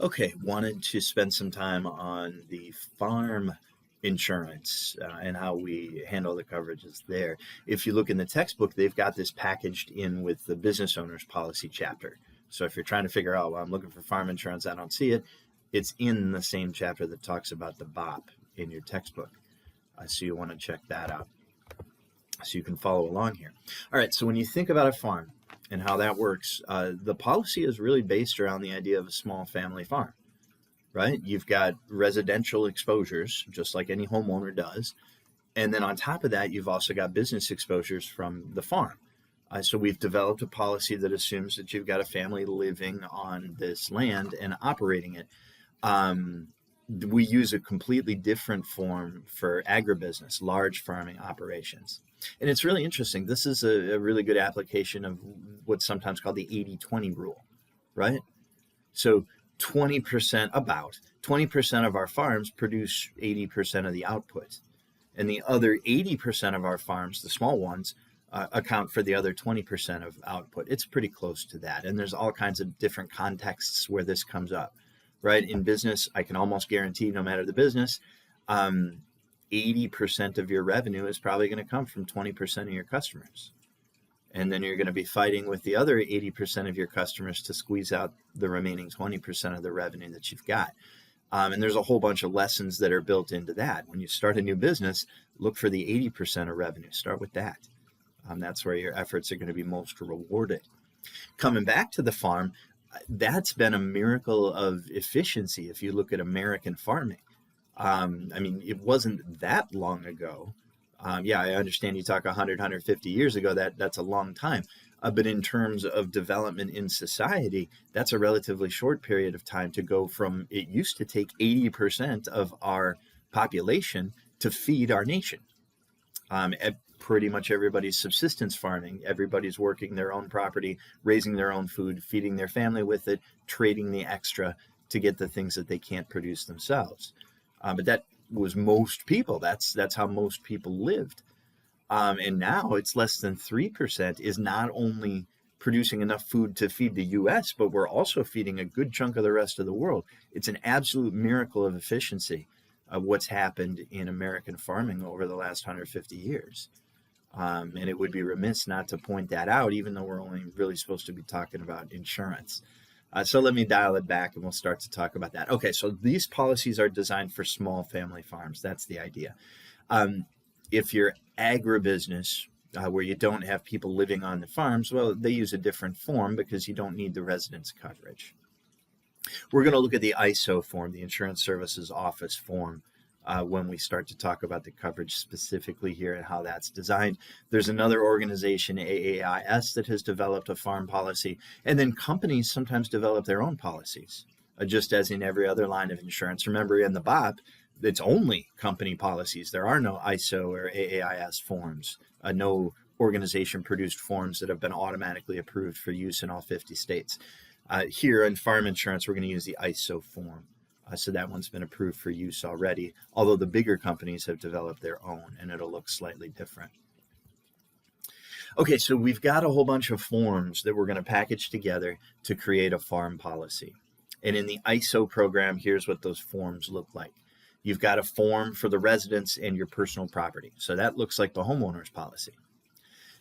Okay, wanted to spend some time on the farm insurance and how we handle the coverages there. If you look in the textbook, they've got this packaged in with the business owner's policy chapter. So if you're trying to figure out, well, I'm looking for farm insurance, I don't see it, it's in the same chapter that talks about the BOP in your textbook. So you want to check that out so you can follow along here. All right, so when you think about a farm and how that works, the policy is really based around the idea of a small family farm, right? You've got residential exposures, just like any homeowner does. And then on top of that, you've also got business exposures from the farm. So we've developed a policy that assumes that you've got a family living on this land and operating it. We use a completely different form for agribusiness, large farming operations. And it's really interesting. This is a really good application of what's sometimes called the 80-20 rule, right? So 20%, about 20% of our farms produce 80% of the output. And the other 80% of our farms, the small ones, account for the other 20% of output. It's pretty close to that. And there's all kinds of different contexts where this comes up, right? In business, I can almost guarantee, no matter the business, 80% of your revenue is probably going to come from 20% of your customers. And then you're going to be fighting with the other 80% of your customers to squeeze out the remaining 20% of the revenue that you've got. And there's a whole bunch of lessons that are built into that. When you start a new business, look for the 80% of revenue. Start with that. That's where your efforts are going to be most rewarded. Coming back to the farm, that's been a miracle of efficiency if you look at American farming. I mean, it wasn't that long ago. Yeah, I understand you talk 100, 150 years ago, that's a long time. But in terms of development in society, that's a relatively short period of time to go from, it used to take 80% of our population to feed our nation. Pretty much everybody's subsistence farming. Everybody's working their own property, raising their own food, feeding their family with it, trading the extra to get the things that they can't produce themselves. But that was most people. That's how most people lived. And now it's less than 3% is not only producing enough food to feed the U.S., but we're also feeding a good chunk of the rest of the world. It's an absolute miracle of efficiency of what's happened in American farming over the last 150 years. And it would be remiss not to point that out, even though we're only really supposed to be talking about insurance. So let me dial it back and we'll start to talk about that. Okay, so these policies are designed for small family farms. That's the idea. If you're agribusiness, where you don't have people living on the farms, well, they use a different form because you don't need the residence coverage. We're going to look at the ISO form, the Insurance Services Office form, when we start to talk about the coverage specifically here and how that's designed. There's another organization, AAIS, that has developed a farm policy, and then companies sometimes develop their own policies, just as in every other line of insurance. Remember, in the BOP, it's only company policies. There are no ISO or AAIS forms, no organization-produced forms that have been automatically approved for use in all 50 states. Here in farm insurance, we're going to use the ISO form. So that one's been approved for use already, although the bigger companies have developed their own, and it'll look slightly different. Okay, so we've got a whole bunch of forms that we're going to package together to create a farm policy. And in the ISO program, here's what those forms look like. You've got a form for the residence and your personal property. So that looks like the homeowner's policy.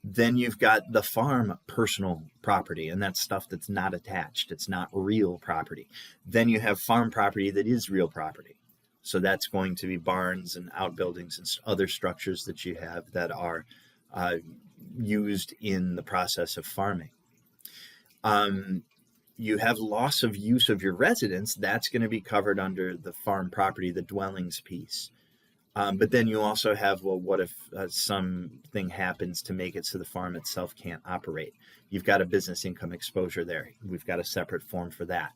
Then you've got the farm personal property, and that's stuff that's not attached. It's not real property. Then you have farm property that is real property. So that's going to be barns and outbuildings and other structures that you have that are used in the process of farming. You have loss of use of your residence. That's going to be covered under the farm property, the dwellings piece. But then you also have, well, what if something happens to make it so the farm itself can't operate? You've got a business income exposure there. We've got a separate form for that.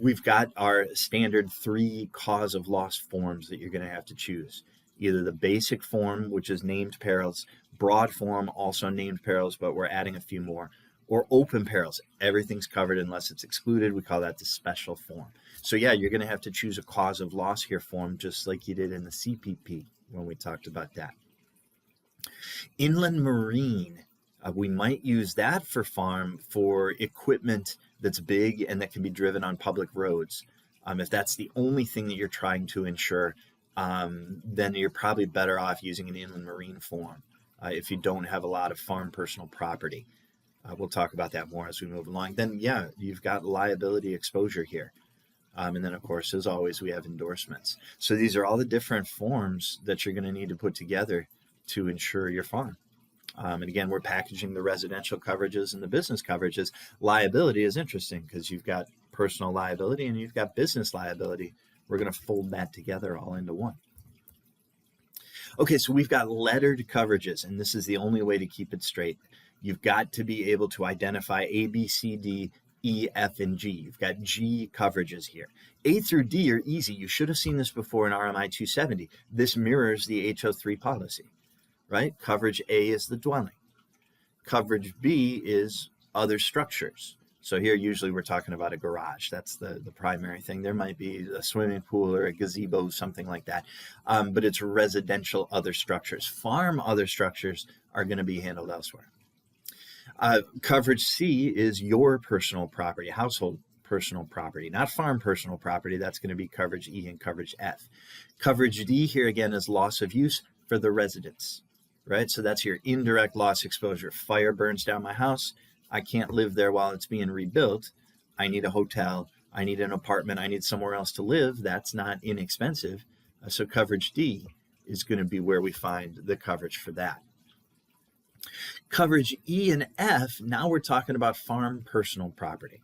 We've got our standard 3 cause of loss forms that you're going to have to choose. Either the basic form, which is named perils, broad form, also named perils, but we're adding a few more, or open perils. Everything's covered unless it's excluded. We call that the special form. So yeah, you're going to have to choose a cause of loss here form, just like you did in the CPP when we talked about that. Inland marine, We might use that for farm for equipment that's big and that can be driven on public roads. If that's the only thing that you're trying to insure, then you're probably better off using an inland marine form if you don't have a lot of farm personal property. We'll talk about that more as we move along. Then, yeah, you've got liability exposure here. And then, of course, as always, we have endorsements. So these are all the different forms that you're going to need to put together to insure your farm. And again, we're packaging the residential coverages and the business coverages. Liability is interesting because you've got personal liability and you've got business liability. We're going to fold that together all into one. Okay, so we've got lettered coverages, and this is the only way to keep it straight. You've got to be able to identify A, B, C, D, E, F, and G. You've got G coverages here. A through D are easy. You should have seen this before in RMI 270. This mirrors the HO3 policy, right? Coverage A is the dwelling. Coverage B is other structures. So here, usually we're talking about a garage. That's the primary thing. There might be a swimming pool or a gazebo, something like that. But it's residential other structures. Farm other structures are going to be handled elsewhere. Coverage C is your personal property, household personal property, not farm personal property. That's going to be coverage E and coverage F. Coverage D here again is loss of use for the residents, right? So that's your indirect loss exposure. Fire burns down my house. I can't live there while it's being rebuilt. I need a hotel. I need an apartment. I need somewhere else to live. That's not inexpensive. So coverage D is going to be where we find the coverage for that. Coverage E and F, now we're talking about farm personal property.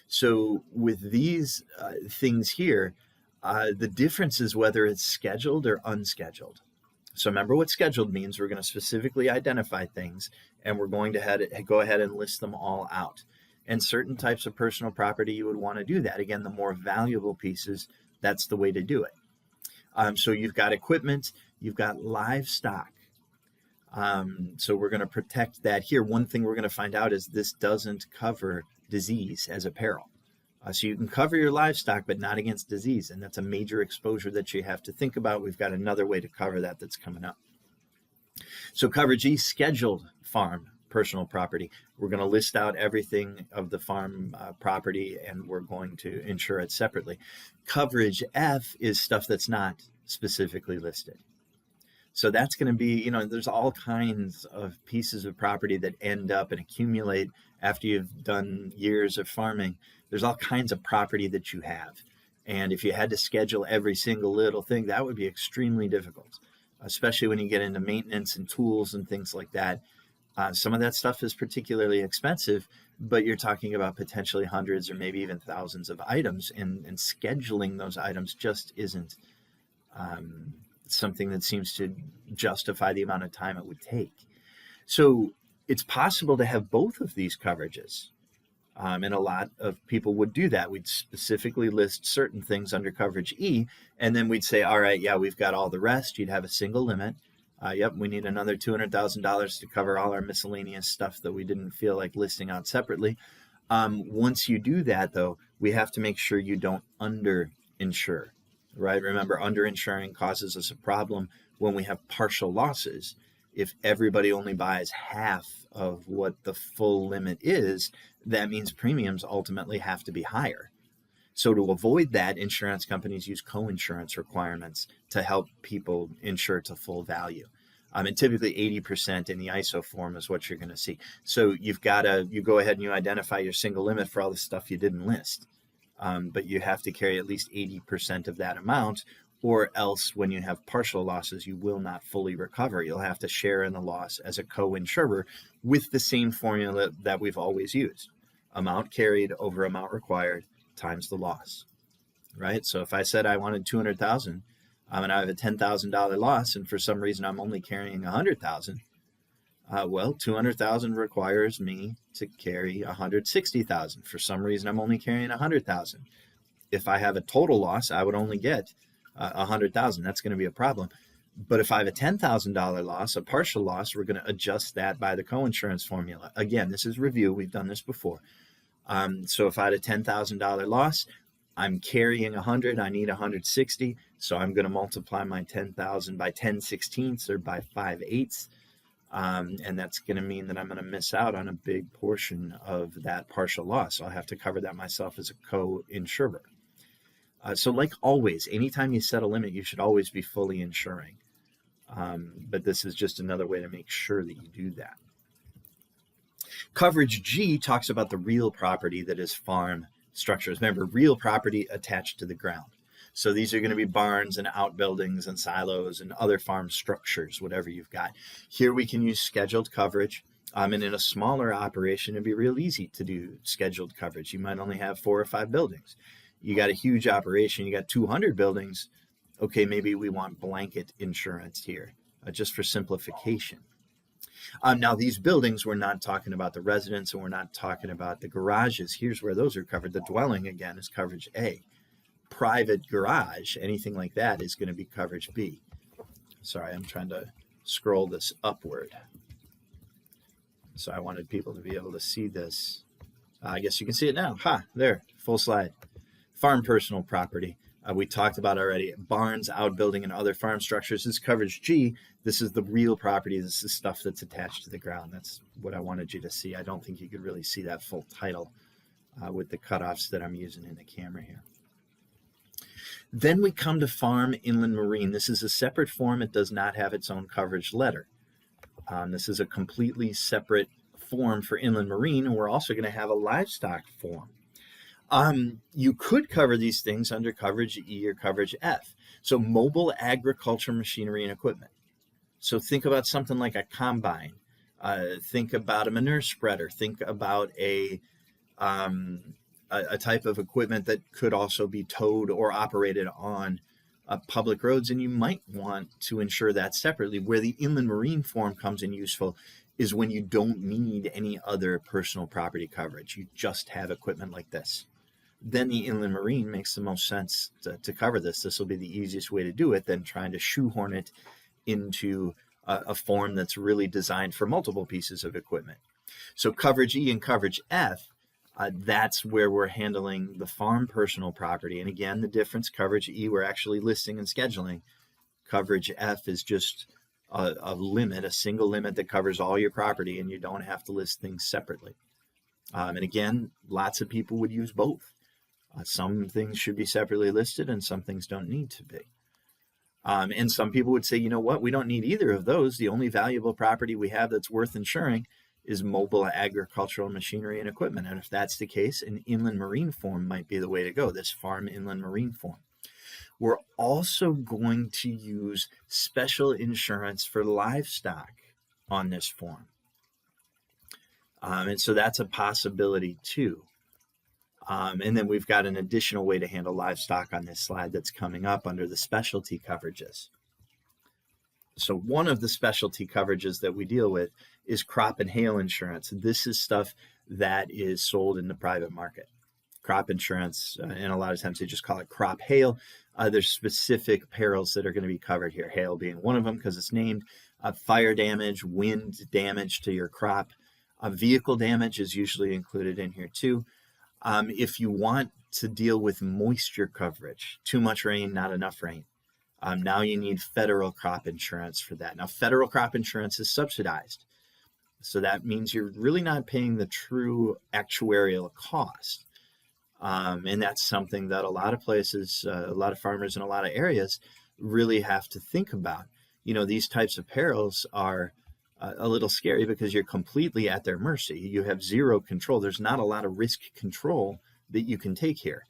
So with these things here, the difference is whether it's scheduled or unscheduled. So remember what scheduled means. We're going to specifically identify things, and we're going to go ahead and list them all out. And certain types of personal property, you would want to do that. Again, the more valuable pieces, that's the way to do it. So you've got equipment, you've got livestock. So we're going to protect that here. One thing we're going to find out is this doesn't cover disease as a peril. So you can cover your livestock, but not against disease. And that's a major exposure that you have to think about. We've got another way to cover that that's coming up. So coverage E, scheduled farm personal property. We're going to list out everything of the farm property, and we're going to insure it separately. Coverage F is stuff that's not specifically listed. So that's going to be, there's all kinds of pieces of property that end up and accumulate after you've done years of farming. There's all kinds of property that you have. And if you had to schedule every single little thing, that would be extremely difficult, especially when you get into maintenance and tools and things like that. Some of that stuff is particularly expensive, but you're talking about potentially hundreds or maybe even thousands of items, and scheduling those items just isn't something that seems to justify the amount of time it would take. So it's possible to have both of these coverages. And a lot of people would do that. We'd specifically list certain things under coverage E, and then we'd say, all right, yeah, we've got all the rest. You'd have a single limit. Yep, we need another $200,000 to cover all our miscellaneous stuff that we didn't feel like listing out separately. Once you do that, though, we have to make sure you don't under-insure, right? Remember, under-insuring causes us a problem when we have partial losses. If everybody only buys half of what the full limit is, that means premiums ultimately have to be higher. So to avoid that, insurance companies use co-insurance requirements to help people insure to full value. And typically 80% in the ISO form is what you're going to see. So you go ahead and you identify your single limit for all the stuff you didn't list. But you have to carry at least 80% of that amount, or else when you have partial losses, you will not fully recover. You'll have to share in the loss as a co-insurer with the same formula that we've always used. Amount carried over amount required times the loss, right? So if I said I wanted $200,000 and I have a $10,000 loss, and for some reason I'm only carrying $100,000, well, $200,000 requires me to carry $160,000. For some reason I'm only carrying $100,000. If I have a total loss, I would only get $100,000. That's going to be a problem. But if I have a $10,000 loss, a partial loss, we're going to adjust that by the co-insurance formula. Again, this is review. We've done this before. So if I had a $10,000 loss, I'm carrying 100, I need 160. So I'm going to multiply my 10,000 by 10/16 or by 5/8. And that's going to mean that I'm going to miss out on a big portion of that partial loss. I'll have to cover that myself as a co-insurer. So like always, anytime you set a limit, you should always be fully insuring. But this is just another way to make sure that you do that. Coverage G talks about the real property that is farm structures. Remember, real property attached to the ground. So these are going to be barns and outbuildings and silos and other farm structures, whatever you've got. Here we can use scheduled coverage. And in a smaller operation, it'd be real easy to do scheduled coverage. You might only have 4 or 5 buildings. You got a huge operation, you got 200 buildings. Okay, maybe we want blanket insurance here, just for simplification. Now, these buildings, we're not talking about the residents and we're not talking about the garages. Here's where those are covered. The dwelling, again, is coverage A. Private garage, anything like that, is going to be coverage B. Sorry, I'm trying to scroll this upward. So I wanted people to be able to see this. I guess you can see it now. There, full slide. Farm personal property. We talked about already. Barns, outbuilding, and other farm structures. This is coverage G. This is the real property. This is stuff that's attached to the ground. That's what I wanted you to see. I don't think you could really see that full title with the cutoffs that I'm using in the camera here. Then we come to farm, inland, marine. This is a separate form. It does not have its own coverage letter. This is a completely separate form for inland marine, and we're also going to have a livestock form. You could cover these things under coverage E or coverage F. So mobile agricultural machinery and equipment. So think about something like a combine. Think about a manure spreader. Think about a type of equipment that could also be towed or operated on public roads, and you might want to insure that separately. Where the inland marine form comes in useful is when you don't need any other personal property coverage. You just have equipment like this. Then the inland marine makes the most sense to cover this. This will be the easiest way to do it than trying to shoehorn it into a form that's really designed for multiple pieces of equipment. So coverage E and coverage F, that's where we're handling the farm personal property. And again, the difference, coverage E, we're actually listing and scheduling. Coverage F is just a limit, a single limit that covers all your property, and you don't have to list things separately. And again, lots of people would use both. Some things should be separately listed and some things don't need to be. And some people would say, you know what, we don't need either of those. The only valuable property we have that's worth insuring is mobile agricultural machinery and equipment. And if that's the case, an inland marine form might be the way to go, this farm inland marine form. We're also going to use special insurance for livestock on this form. And so that's a possibility too. And then we've got an additional way to handle livestock on this slide that's coming up under the specialty coverages. So one of the specialty coverages that we deal with is crop and hail insurance. This is stuff that is sold in the private market. Crop insurance, and a lot of times they just call it crop hail. There's specific perils that are going to be covered here, hail being one of them because it's named. Fire damage, wind damage to your crop. Vehicle damage is usually included in here too. If you want to deal with moisture coverage, too much rain, not enough rain, now you need federal crop insurance for that. Now, federal crop insurance is subsidized. So that means you're really not paying the true actuarial cost. And that's something that a lot of places, a lot of farmers in a lot of areas really have to think about. You know, these types of perils are a little scary because you're completely at their mercy. You have zero control. There's not a lot of risk control that you can take here.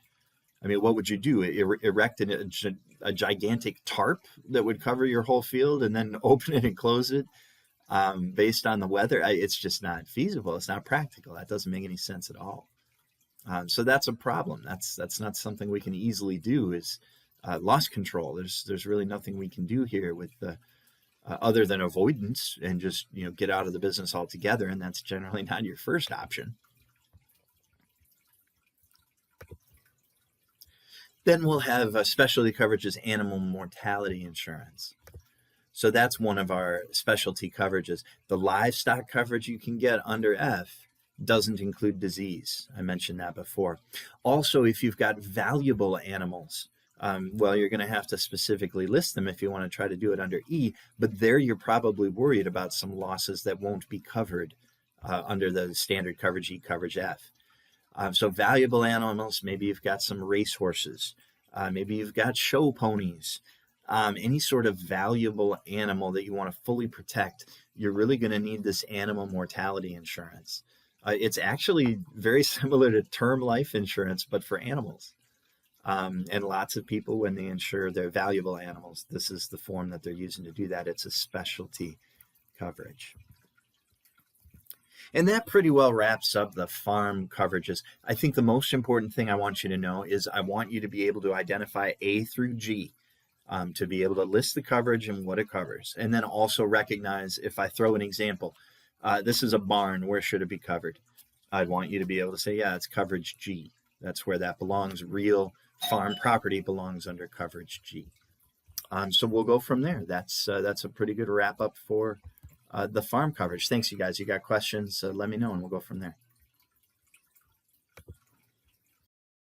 I mean, what would you do? Erect a gigantic tarp that would cover your whole field and then open it and close it based on the weather? It's just not feasible. It's not practical. That doesn't make any sense at all. So that's a problem. That's not something we can easily do is loss control. There's really nothing we can do here with other than avoidance and just, get out of the business altogether. And that's generally not your first option. Then we'll have specialty coverages, animal mortality insurance. So that's one of our specialty coverages. The livestock coverage you can get under F doesn't include disease. I mentioned that before. Also, if you've got valuable animals, Well, you're going to have to specifically list them if you want to try to do it under E, but there you're probably worried about some losses that won't be covered under the standard coverage E, coverage F. So valuable animals, maybe you've got some racehorses, maybe you've got show ponies, any sort of valuable animal that you want to fully protect, you're really going to need this animal mortality insurance. It's actually very similar to term life insurance, but for animals. And lots of people, when they insure their valuable animals, this is the form that they're using to do that. It's a specialty coverage. And that pretty well wraps up the farm coverages. I think the most important thing I want you to know is I want you to be able to identify A through G, to be able to list the coverage and what it covers. And then also recognize, if I throw an example, this is a barn, where should it be covered? I'd want you to be able to say, yeah, it's coverage G. That's where that belongs. Real farm property belongs under coverage G. So we'll go from there. That's a pretty good wrap up for the farm coverage. Thanks, you guys. You got questions, let me know and we'll go from there.